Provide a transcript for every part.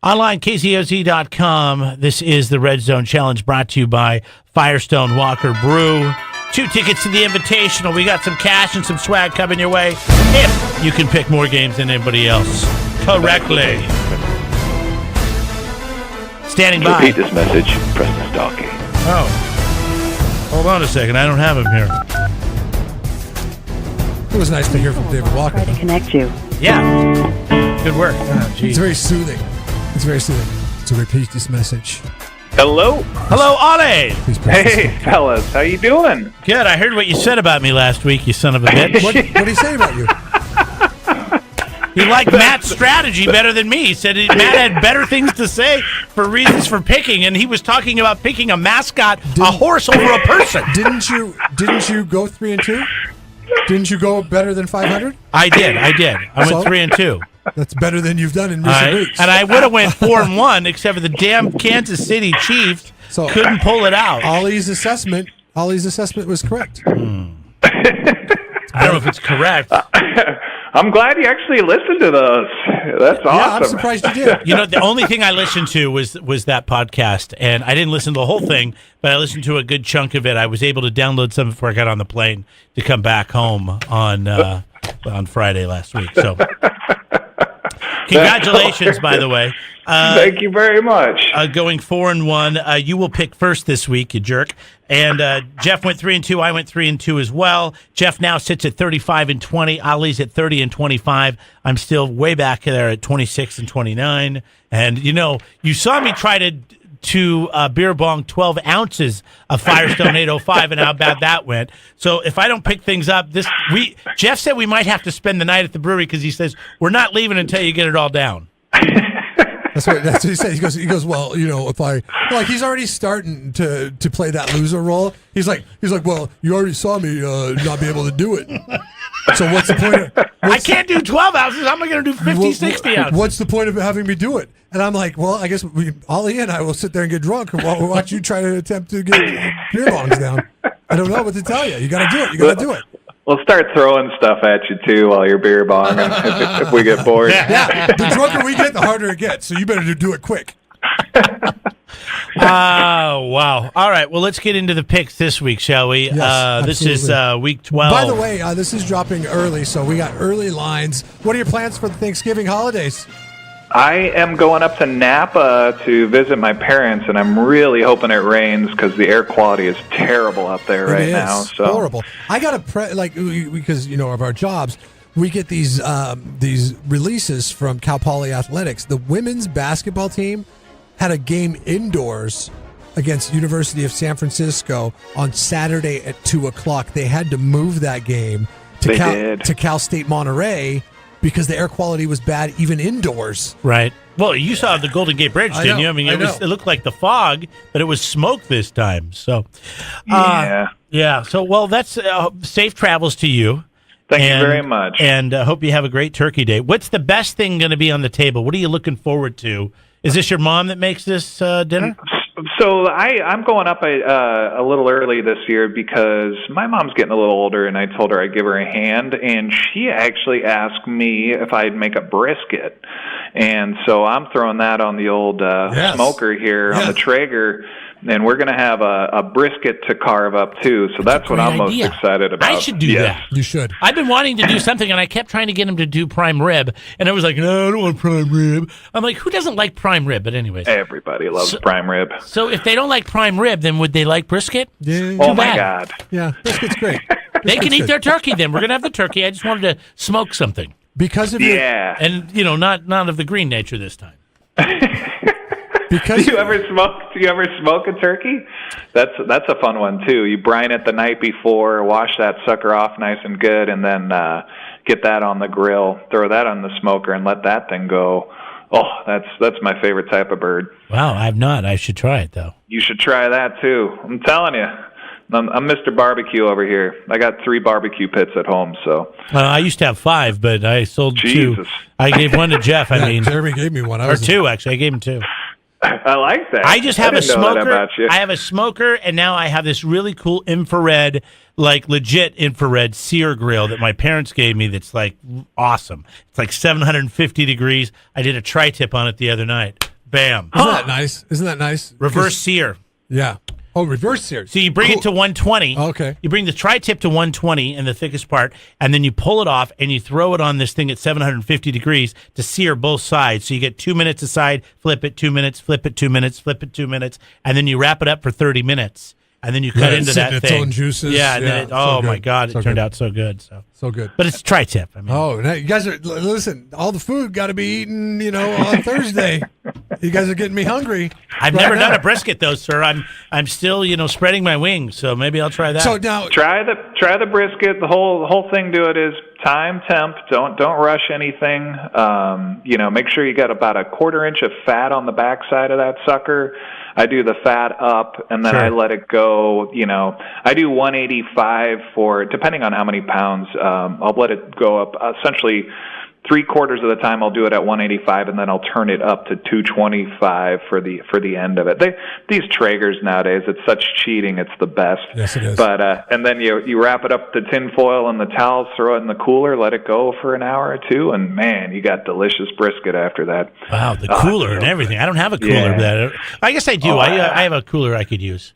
Online, KZOZ.com. This is the Red Zone Challenge brought to you by Firestone Walker Brew. 2 tickets to the Invitational. We got some cash and some swag coming your way if you can pick more games than anybody else correctly. Standing To by. repeat this message, press the star key. Oh, hold on a second. I don't have him here. It was nice to hear from David Walker. Try to connect you. Yeah. Good work. Oh, It's very soothing. It's very soothing. To repeat this message. Hello. Hello, Ollie. Please press the Hey, fellas. How you doing? Good. I heard what you said about me last week, you son of a bitch. What did he say about you? He liked Matt's strategy better than me. He said Matt had better things to say for reasons for picking, and he was talking about picking a mascot, a horse over a person. Didn't you go 3-2? Didn't you go better than 500? I did. I went 3-2. That's better than you've done in recent weeks. And I would have went 4-1, except for the damn Kansas City Chiefs couldn't pull it out. Ollie's assessment was correct. I don't know if it's correct. I'm glad you actually listened to those. That's awesome. Yeah, I'm surprised you did. You know, the only thing I listened to was that podcast, and I didn't listen to the whole thing, but I listened to a good chunk of it. I was able to download some before I got on the plane to come back home on Friday last week. So, congratulations, by the way. Thank you very much. Going 4-1. You will pick first this week, you jerk. And Jeff went 3-2. I went 3-2 as well. Jeff now sits at 35-20. Ollie's at 30-25. I'm still way back there at 26-29. And you know, you saw me try to beer bong 12 ounces of Firestone 805 and how bad that went. So if I don't pick things up, Jeff said we might have to spend the night at the brewery because he says we're not leaving until you get it all down. That's what he said. He goes, well, you know, if I like, he's already starting to play that loser role. He's like, well, you already saw me not be able to do it. So what's the point? I can't do 12 ounces. How am I going to do 50, 60 ounces? What's the point of having me do it? And I'm like, well, I guess Ollie and I will sit there and get drunk and watch you try to attempt to get beer bongs down. I don't know what to tell you. You got to do it. You got to do it. We'll start throwing stuff at you, too, while you're beer bonging if we get bored. Yeah, the drunker we get, the harder it gets. So you better do it quick. Oh, wow. All right, well, let's get into the picks this week, shall we? Yes, this is week 12. By the way, this is dropping early, so we got early lines. What are your plans for the Thanksgiving holidays? I am going up to Napa to visit my parents, and I'm really hoping it rains because the air quality is terrible up there right now. So horrible. I got because of our jobs, we get these releases from Cal Poly Athletics. The women's basketball team had a game indoors against University of San Francisco on Saturday at 2:00. They had to move that game to Cal State Monterey because the air quality was bad even indoors. Right. Well, you saw the Golden Gate Bridge, didn't you? I mean, it looked like the fog, but it was smoke this time. So, yeah. So, well, that's safe travels to you. Thank you very much. And hope you have a great turkey day. What's the best thing going to be on the table? What are you looking forward to? Is this your mom that makes this dinner? So I'm going up a little early this year because my mom's getting a little older, and I told her I'd give her a hand, and she actually asked me if I'd make a brisket. And so I'm throwing that on the old smoker here on the Traeger, and we're going to have a brisket to carve up, too. So that's what I'm most excited about. I should do that. You should. I've been wanting to do something, and I kept trying to get him to do prime rib, and I was like, no, I don't want prime rib. I'm like, who doesn't like prime rib? But anyways. Everybody loves prime rib. So if they don't like prime rib, then would they like brisket? Yeah. Oh, my God. Yeah, brisket's great. They can eat their turkey then. We're going to have the turkey. I just wanted to smoke something. Because of and not of the green nature this time. Because Do you ever smoke a turkey? That's a fun one too. You brine it the night before, wash that sucker off nice and good, and then get that on the grill, throw that on the smoker, and let that thing go. Oh, that's my favorite type of bird. Wow, I've not. I should try it though. You should try that too. I'm telling you. I'm Mr. Barbecue over here. I got 3 barbecue pits at home, so. I used to have 5, but I sold 2. I gave one to Jeff. Jeremy gave me one. Or 2 actually. I gave him 2. I like that. I just have a smoker. I have a smoker, and now I have this really cool infrared, like legit infrared sear grill that my parents gave me. That's like awesome. It's like 750 degrees. I did a tri-tip on it the other night. Bam. Isn't that nice? Isn't that nice? Reverse sear. Yeah. Oh, reverse sear. So you bring it to 120. Okay. You bring the tri-tip to 120 in the thickest part, and then you pull it off, and you throw it on this thing at 750 degrees to sear both sides. So you get 2 minutes a side, flip it 2 minutes, flip it 2 minutes, flip it 2 minutes, and then you wrap it up for 30 minutes. And then you cut into that its thing. own juices. Yeah, and then my God, So it turned good. out so good. So good. But it's tri-tip. I mean, Oh, now you guys are listen. All the food got to be eaten, on Thursday. You guys are getting me hungry. I've right never now. done a brisket though, sir. I'm still spreading my wings, so maybe I'll try that. So now, Try the brisket. The whole thing to it is time, temp. Don't rush anything. Make sure you got about a 1/4 inch of fat on the backside of that sucker. I do the fat up, and then Sure. I let it go. I do 185 for, depending on how many pounds. I'll let it go up. Essentially, 3/4 of the time I'll do it at 185, and then I'll turn it up to 225 for the end of it. These Traegers nowadays, it's such cheating. It's the best. Yes, it is. But and then you wrap it up the tin foil and the towels, throw it in the cooler, let it go for an hour or two, and man, you got delicious brisket after that. wow, the cooler and everything. I don't have a cooler. Yeah. I guess I do. I have a cooler I could use.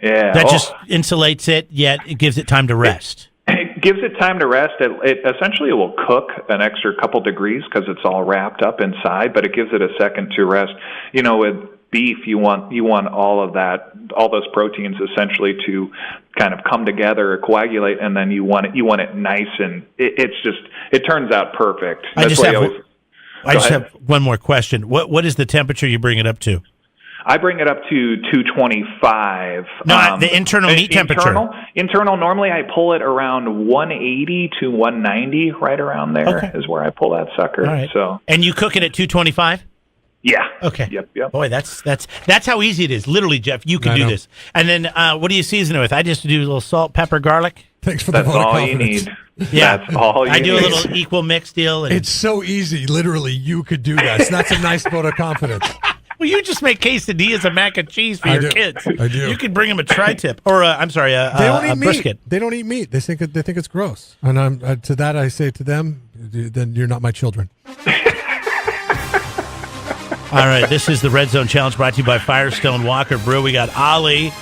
Yeah, That just insulates it, yet it gives it time to rest. It gives it time to rest. It essentially will cook an extra couple degrees because it's all wrapped up inside, but it gives it a second to rest. With beef, you want all of that, all those proteins essentially to kind of come together or coagulate, and then you want it nice, and it turns out perfect. I just why have you I just ahead. have one more question. What is the temperature you bring it up to? I bring it up to 225. No, the internal meat temperature. Internal, normally I pull it around 180 to 190, right around there Okay. is where I pull that sucker. All right. So, And you cook it at 225? yeah. Okay. Yep. Boy, that's how easy it is. Literally, Jeff, you can I do know. this. And then what do you season it with? I just do a little salt, pepper, garlic. thanks for the That's vote of all you confidence. need. Yeah. That's all you I do a need. little equal mix deal. And, It's so easy. Literally, you could do that. So that's a nice vote of confidence. well, you just make quesadillas of mac and cheese for I your do. kids. I do. You could bring them a tri-tip or I'm sorry, They don't a eat brisket. meat. They don't eat meat. They think it's gross. And to that I say to them, then you're not my children. All right, this is the Red Zone Challenge brought to you by Firestone Walker Brew. We got Ollie,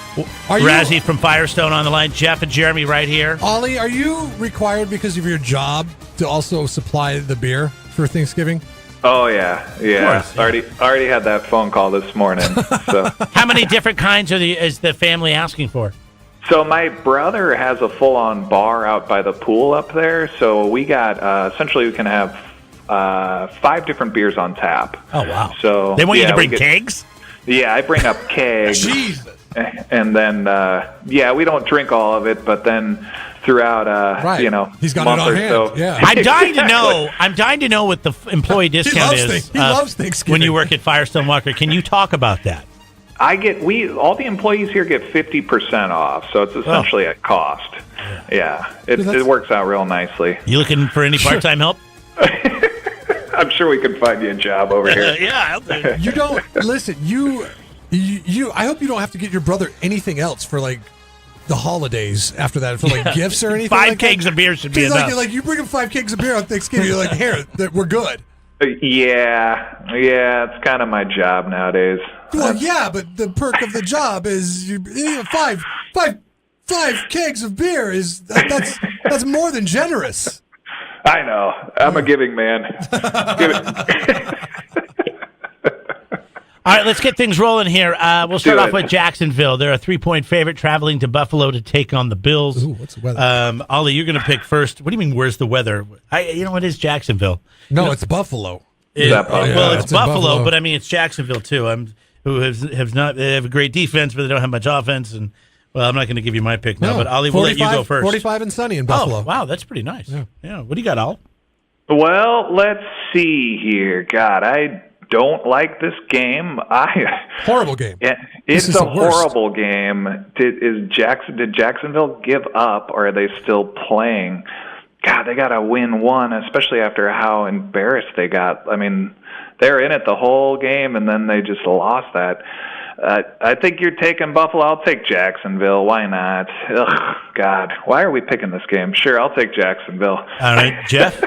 Are you- Razzie from Firestone on the line, Jeff and Jeremy right here. Ollie, are you required because of your job to also supply the beer for Thanksgiving? Oh yeah. course, yeah. Already had that phone call this morning. So. How many different kinds is the family asking for? So my brother has a full-on bar out by the pool up there. So we got essentially we can have 5 different beers on tap. Oh, wow. So They want you to we bring get- kegs? Yeah, I bring up kegs. Jesus. And then we don't drink all of it, but then throughout Right. He's got month it on or hand. so. Yeah. I'm dying to know what the employee discount is. He loves Thanksgiving. When you work at Firestone Walker. Can you talk about that? All the employees here get 50% off, so it's essentially at cost. Yeah, it works out real nicely. You looking for any part-time help? I'm sure we can find you a job over here. Yeah. You don't listen. You. I hope you don't have to get your brother anything else for like the holidays after that for like gifts or anything. 5 like kegs that. of beer should be He's enough. like you bring him 5 kegs of beer on Thanksgiving. You're like, here, we're good. Yeah, it's kind of my job nowadays. Well, yeah, but the perk of the job is five kegs of beer is that's more than generous. I know. I'm a giving man. All right, let's get things rolling here. We'll start Do off it. with Jacksonville. They're a 3-point favorite traveling to Buffalo to take on the Bills. Ooh, what's the weather? Ollie, you're going to pick first. What do you mean, where's the weather? It is Jacksonville. No, it's Buffalo. that Buffalo? Well, Yeah, it's it's in Buffalo, Buffalo. but I mean, it's Jacksonville, too. They have a great defense, but they don't have much offense. And, well, I'm not going to give you my pick now, No, but Ollie, we'll let you go first. 45 and sunny in Buffalo. Oh, wow, that's pretty nice. Yeah. What do you got, Al? Well, let's see here. God, I don't like this game. Horrible game. Yeah, This it's is a the worst. horrible game. Did Jacksonville give up, or are they still playing? God, they got to win one, especially after how embarrassed they got. I mean, they're in it the whole game, and then they just lost that. I think you're taking Buffalo. I'll take Jacksonville. Why not? Ugh, God, why are we picking this game? Sure, I'll take Jacksonville. All right, Jeff?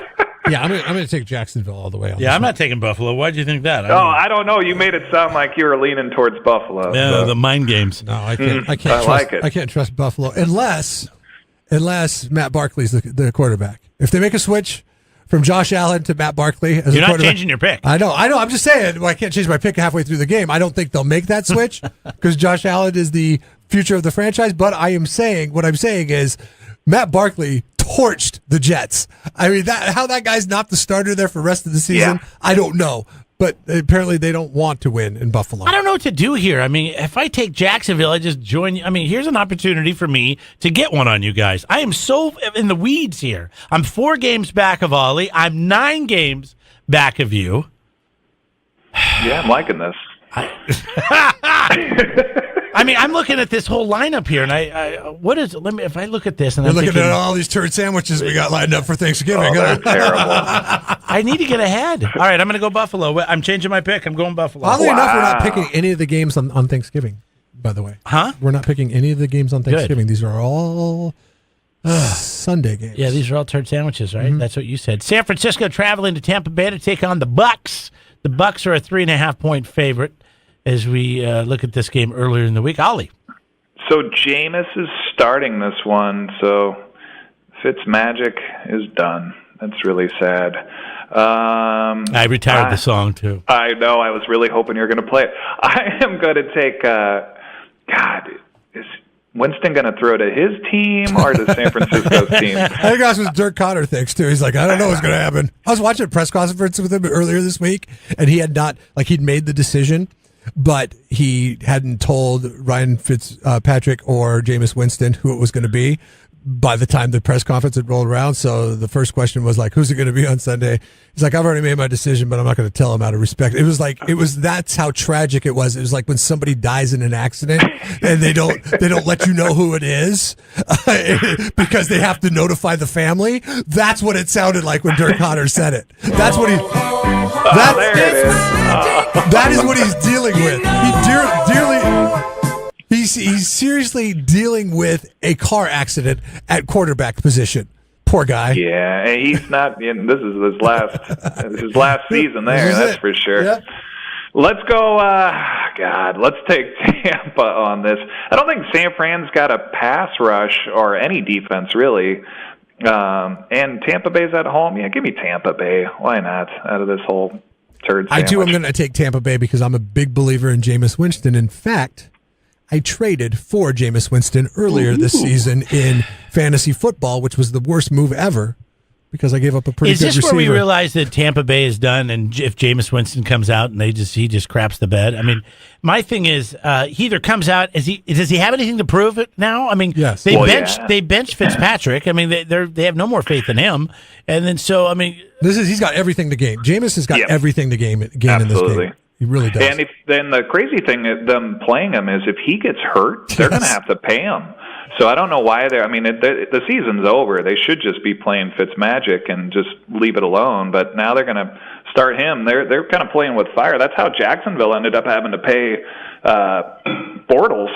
Yeah, I'm going to take Jacksonville all the way. Yeah, I'm not taking Buffalo. Why'd you think that? I don't know. You made it sound like you were leaning towards Buffalo. Yeah, so. the mind games. No, I can't. I can't. I trust, like it. I can't trust Buffalo unless Matt Barkley's the quarterback. If they make a switch from Josh Allen to Matt Barkley as You're a not quarterback, changing your pick. I know. I'm just saying. Well, I can't change my pick halfway through the game. I don't think they'll make that switch because Josh Allen is the future of the franchise. But what I'm saying is Matt Barkley torched the Jets. I mean, how that guy's not the starter there for the rest of the season, I don't know. But apparently they don't want to win in Buffalo. I don't know what to do here. I mean, if I take Jacksonville, I just join you. I mean, here's an opportunity for me to get one on you guys. I am so in the weeds here. I'm 4 games back of Ollie. I'm 9 games back of you. Yeah, I'm liking this. I mean, I'm looking at this whole lineup here, and if I look at this, and You're I'm looking thinking, at all these turd sandwiches we got lined up for Thanksgiving. They're terrible. I need to get ahead. All right, I'm going to go Buffalo. I'm changing my pick. I'm going Buffalo. Oddly enough, we're not picking any of the games on Thanksgiving, by the way. Huh? We're not picking any of the games on Thanksgiving. These are all Sunday games. Yeah, these are all turd sandwiches, right? That's what you said. San Francisco traveling to Tampa Bay to take on the Bucks. The Bucks are a 3.5-point favorite as we look at this game earlier in the week. Ollie. So Jameis is starting this one, so Fitzmagic is done. That's really sad. I retired the song, too. I know. I was really hoping you were going to play it. I am going to take, is Winston going to throw to his team or to San Francisco's team? I think that's what Dirk Cotter thinks, too. He's like, I don't know what's going to happen. I was watching a press conference with him earlier this week, and he had he'd made the decision, but he hadn't told Ryan Fitzpatrick or Jameis Winston who it was going to be by the time the press conference had rolled around. So the first question was like, who's it going to be on Sunday? He's like, I've already made my decision, but I'm not going to tell him out of respect. That's how tragic it was. It was like when somebody dies in an accident and they don't let you know who it is because they have to notify the family. That's what it sounded like when Dirk Cotter said it. That's what that is what he's dealing with. He's seriously dealing with a car accident at quarterback position. Poor guy. Yeah, he's not. This is his last season there. That's for sure. Yep. Let's go. Let's take Tampa on this. I don't think San Fran's got a pass rush or any defense really. And Tampa Bay's at home. Yeah, give me Tampa Bay. Why not? Out of this whole turd sandwich. I'm going to take Tampa Bay because I'm a big believer in Jameis Winston. In fact, I traded for Jameis Winston earlier this season in fantasy football, which was the worst move ever because I gave up a pretty good receiver. Is this where we realize that Tampa Bay is done and if Jameis Winston comes out and he just craps the bed? I mean, my thing is he either comes out, does he have anything to prove it now? I mean, yes. They benched Fitzpatrick. I mean, they have no more faith in him. And then he's got everything to gain. Jameis has got everything to gain in this game. He really does. And then the crazy thing that them playing him is if he gets hurt, they're going to have to pay him. So I don't know why the season's over. They should just be playing Fitzmagic and just leave it alone. But now they're going to start him. They're kind of playing with fire. That's how Jacksonville ended up having to pay Bortles,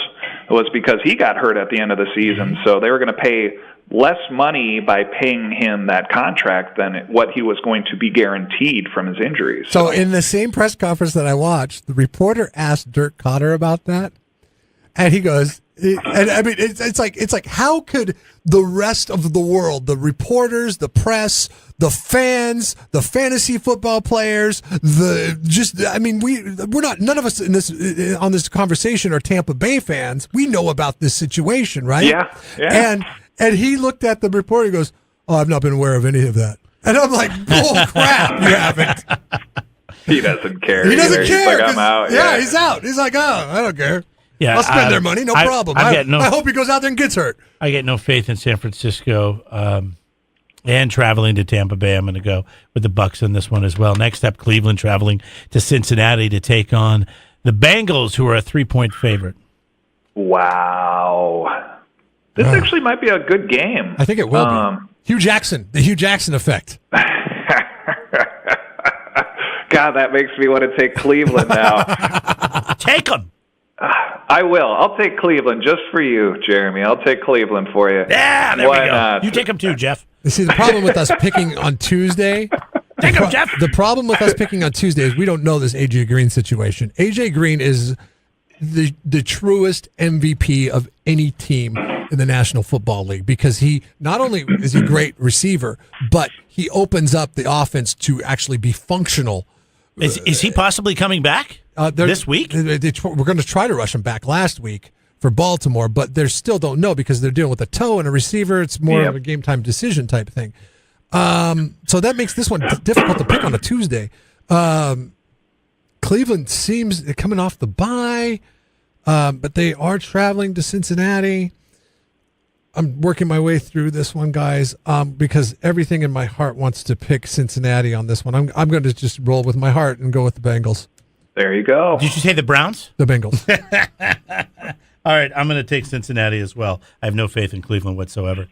was because he got hurt at the end of the season. So they were going to pay less money by paying him that contract than what he was going to be guaranteed from his injuries. So in the same press conference that I watched, the reporter asked Dirk Cotter about that, and he goes, and I mean, it's like how could the rest of the world, the reporters, the press, the fans, the fantasy football players, we're not, none of us in this on this conversation are Tampa Bay fans. We know about this situation, right? Yeah. And he looked at the reporter and goes, "Oh, I've not been aware of any of that." And I'm like, "Bull crap, you haven't." He doesn't care. He doesn't care. He's like, I'm out. Yeah, he's out. He's like, "Oh, I don't care. Yeah, I'll spend their money, no problem. I hope he goes out there and gets hurt." I get no faith in San Francisco and traveling to Tampa Bay. I'm going to go with the Bucks on this one as well. Next up, Cleveland traveling to Cincinnati to take on the Bengals, who are a 3-point favorite. Wow. This actually might be a good game. I think it will be. Hugh Jackson, the Hugh Jackson effect. God, that makes me want to take Cleveland now. Take them. I will. I'll take Cleveland just for you, Jeremy. I'll take Cleveland for you. Yeah, there Why we go. not? You take them too, Jeff. You see, the problem with us picking on Tuesday. Take them, Jeff. The problem with us picking on Tuesday is we don't know this AJ Green situation. AJ Green is the truest MVP of any team in the National Football League because he not only is a great receiver, but he opens up the offense to actually be functional. Is he possibly coming back this week? We're going to try to rush him back last week for Baltimore, but they still don't know because they're dealing with a toe and a receiver. It's more of a game time decision type thing. So that makes this one difficult to pick on a Tuesday. Cleveland seems coming off the bye, but they are traveling to Cincinnati. I'm working my way through this one, guys, because everything in my heart wants to pick Cincinnati on this one. I'm going to just roll with my heart and go with the Bengals. There you go. Did you say the Browns? The Bengals. All right, I'm going to take Cincinnati as well. I have no faith in Cleveland whatsoever.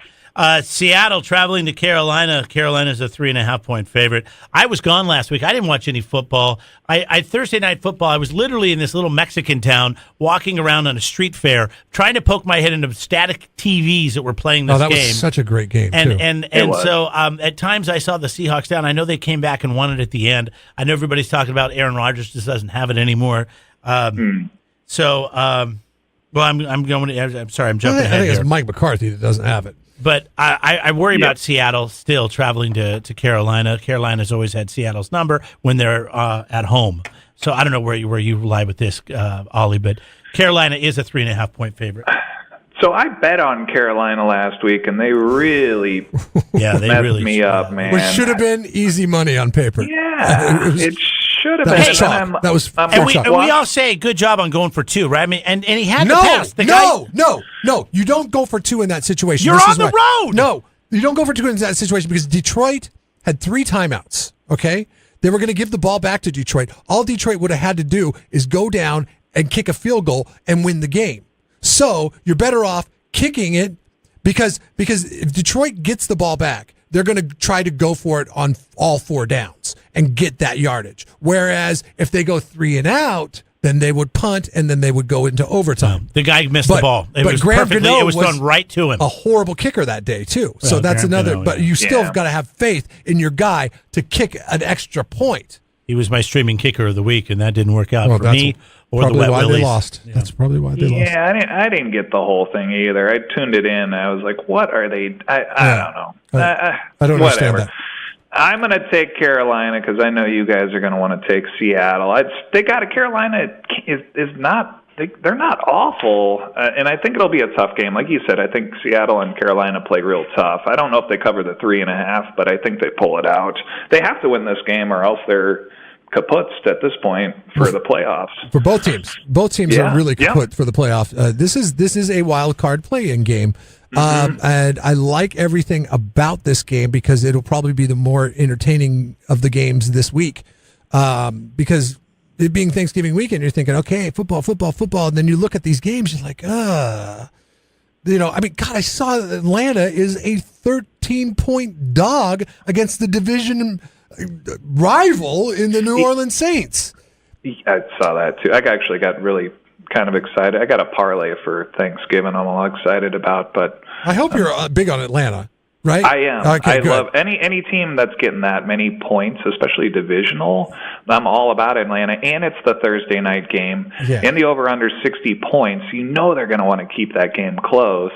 Seattle traveling to Carolina. Carolina's a 3.5-point favorite. I was gone last week. I didn't watch any football. I Thursday night football, I was literally in this little Mexican town walking around on a street fair trying to poke my head into static TVs that were playing this game. That was such a great game, too. And so at times I saw the Seahawks down. I know they came back and won it at the end. I know everybody's talking about Aaron Rodgers just doesn't have it anymore. So, well, I'm going. I'm sorry, I'm jumping ahead I think here. it's Mike McCarthy that doesn't have it. But I worry about Seattle still traveling to Carolina. Carolina's always had Seattle's number when they're at home. So I don't know where you lie with this, Ollie, but Carolina is a 3.5-point favorite. So I bet on Carolina last week, and they really messed me up, man. Which should have been easy money on paper. Yeah, it should have been. That was chalk. That was and we all say good job on going for two, right? I mean, and he had to pass. No. You don't go for two in that situation. You're on the road. No, you don't go for two in that situation because Detroit had 3 timeouts, okay? They were going to give the ball back to Detroit. All Detroit would have had to do is go down and kick a field goal and win the game. So you're better off kicking it because if Detroit gets the ball back, they're going to try to go for it on all 4 downs and get that yardage. Whereas if they go 3 and out, then they would punt and then they would go into overtime. The guy missed the ball. It was thrown right to him. A horrible kicker that day too. So that's another. But you still got to have faith in your guy to kick an extra point. He was my streaming kicker of the week, and that didn't work out for me or the Wet Willies. Willies. They lost. Yeah. That's probably why they lost. Yeah, I didn't get the whole thing either. I tuned it in. I was like, what are they? I don't know. I don't understand that. I'm going to take Carolina because I know you guys are going to want to take Seattle. Carolina is not. They're not awful, and I think it'll be a tough game. Like you said, I think Seattle and Carolina play real tough. I don't know if they cover the 3.5, but I think they pull it out. They have to win this game, or else they're kaputzed at this point for the playoffs. For both teams are really kaput for the playoffs. This is a wild card play-in game. And I like everything about this game because it'll probably be the more entertaining of the games this week. Because it being Thanksgiving weekend, you're thinking, okay, football. And then you look at these games, you're like, I saw that Atlanta is a 13-point dog against the division rival in the New Orleans Saints. I saw that too. I actually got really kind of excited. I got a parlay for Thanksgiving I'm all excited about, but I hope you're big on Atlanta, right? I am. Okay, I love any team that's getting that many points, especially divisional. I'm all about Atlanta, and it's the Thursday night game. Yeah. And the over-under 60 points. You know they're going to want to keep that game close.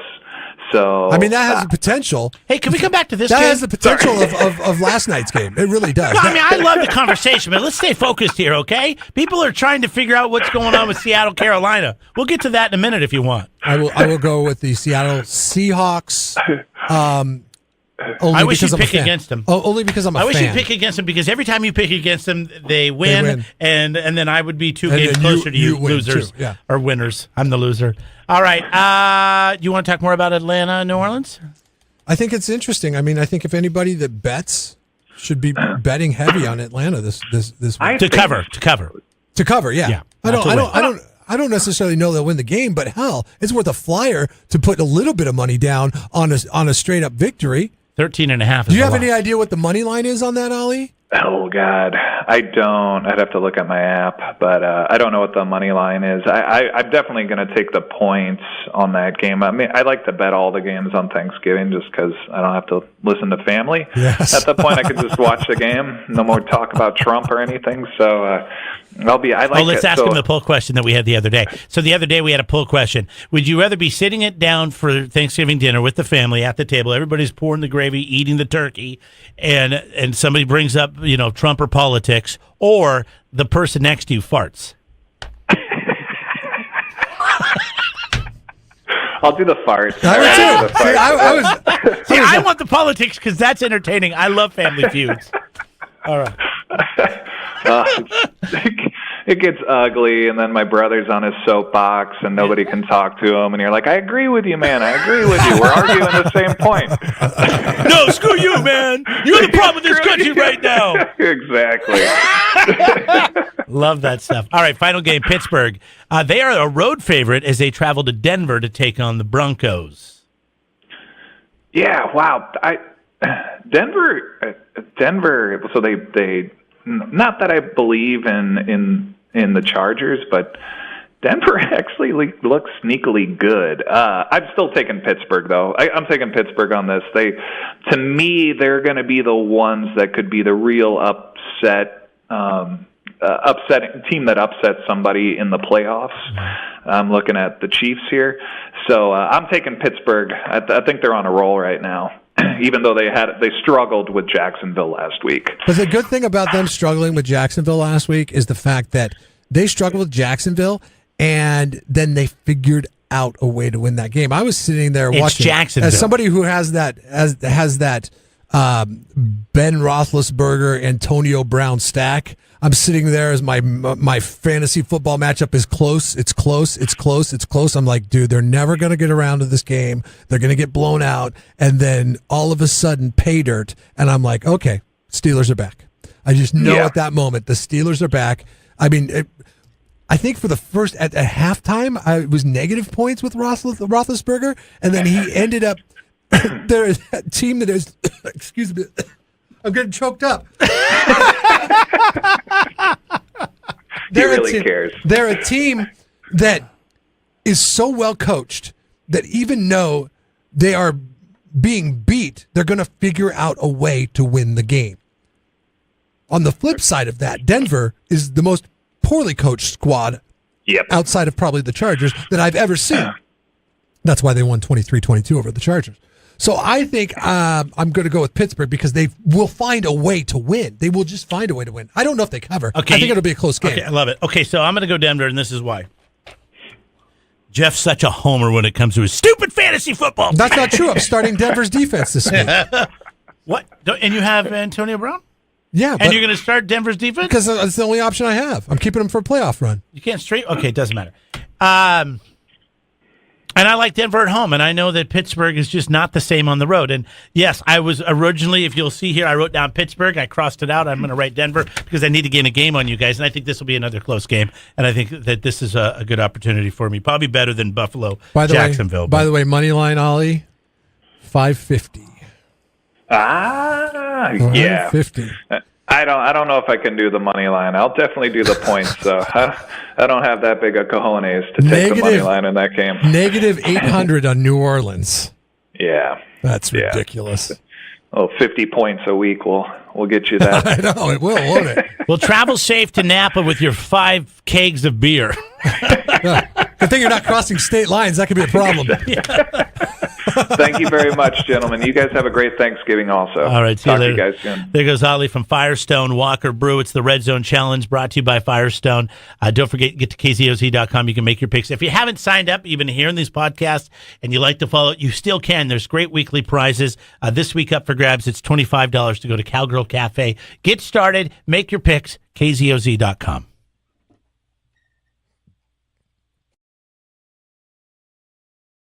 So I mean, that has the potential. Hey, can we come back to this that game? Has the potential of last night's game. It really does. No, I mean, I love the conversation, but let's stay focused here, okay? People are trying to figure out what's going on with Seattle, Carolina. We'll get to that in a minute if you want. I will go with the Seattle Seahawks. I wish you'd pick against them. Only because I'm a fan. I wish you'd pick against them because every time you pick against them, they win. And then I would be 2 games closer to you losers or winners. I'm the loser. All right. You want to talk more about Atlanta, New Orleans? I think it's interesting. I mean, I think if anybody that bets should be betting heavy on Atlanta this week. To cover. To cover, yeah. I don't necessarily know they'll win the game, but hell, it's worth a flyer to put a little bit of money down on a straight up victory. 13.5. Do you have any idea what the money line is on that, Ollie? Oh God, I don't. I'd have to look at my app, but I don't know what the money line is. I'm definitely going to take the points on that game. I mean, I like to bet all the games on Thanksgiving just because I don't have to listen to family. Yes. At that point, I could just watch the game. No more talk about Trump or anything. So I'll be. I like. Oh, let's it. ask him the poll question that we had the other day. So the other day we had a poll question: would you rather be sitting it down for Thanksgiving dinner with the family at the table, everybody's pouring the gravy, eating the turkey, and somebody brings up Trump or politics, or the person next to you farts? I'll do the fart. I want the politics because that's entertaining. I love Family Feuds. All right. It gets ugly, and then my brother's on his soapbox, and nobody can talk to him, and you're like, I agree with you, man. I agree with you. We're arguing the same point. No, screw you, man. You're the problem with this country right now. Exactly. Love that stuff. All right, final game, Pittsburgh. They are a road favorite as they travel to Denver to take on the Broncos. Yeah, wow. Denver. So they not that I believe in the Chargers, but Denver actually looks sneakily good. I'm still taking Pittsburgh, though. I'm taking Pittsburgh on this. To me, they're going to be the ones that could be the real upsetting team that upsets somebody in the playoffs. I'm looking at the Chiefs here, so I'm taking Pittsburgh. I think they're on a roll right now. Even though they struggled with Jacksonville last week. But the good thing about them struggling with Jacksonville last week is the fact that they struggled with Jacksonville, and then they figured out a way to win that game. I was sitting there watching Jacksonville. As somebody who has that Ben Roethlisberger, Antonio Brown stack. I'm sitting there as my fantasy football matchup is close. It's close. I'm like, dude, they're never going to get around to this game. They're going to get blown out. And then all of a sudden, pay dirt. And I'm like, okay, Steelers are back. I just know at that moment, the Steelers are back. I mean, I think for the first, at halftime, I was negative points with Roethlisberger. And then he ended up, there is a team that is, excuse me, I'm getting choked up. He really cares. They're a team that is so well coached that even though they are being beat, they're going to figure out a way to win the game. On the flip side of that, Denver is the most poorly coached squad outside of probably the Chargers that I've ever seen. That's why they won 23-22 over the Chargers. So I think I'm going to go with Pittsburgh because they will find a way to win. They will just find a way to win. I don't know if they cover. Okay, I think it'll be a close game. Okay, I love it. Okay, so I'm going to go Denver, and this is why. Jeff's such a homer when it comes to his stupid fantasy football. That's not true. I'm starting Denver's defense this week. What? And you have Antonio Brown? Yeah. And you're going to start Denver's defense? Because it's the only option I have. I'm keeping them for a playoff run. You can't straight? Okay, it doesn't matter. And I like Denver at home, and I know that Pittsburgh is just not the same on the road. And yes, I was originally, if you'll see here, I wrote down Pittsburgh. I crossed it out. I'm going to write Denver because I need to gain a game on you guys, and I think this will be another close game. And I think that this is a good opportunity for me, probably better than Buffalo, Jacksonville. By the way, money line, Ollie, 550. Yeah. 550. I don't know if I can do the money line. I'll definitely do the points. So I don't have that big a cojones to take the money line in that game. Negative 800 on New Orleans. Yeah, that's ridiculous. Oh, 50 points a week will get you that. I know it will, won't it? Well, travel safe to Napa with your 5 kegs of beer. Good thing you're not crossing state lines. That could be a problem. Thank you very much, gentlemen. You guys have a great Thanksgiving also. All right. Talk to you guys soon. There goes Ollie from Firestone Walker Brew. It's the Red Zone Challenge brought to you by Firestone. Don't forget, get to kzoz.com. You can make your picks. If you haven't signed up, even hearing these podcasts, and you like to follow it, you still can. There's great weekly prizes. This week up for grabs, it's $25 to go to Cowgirl Cafe. Get started. Make your picks. kzoz.com.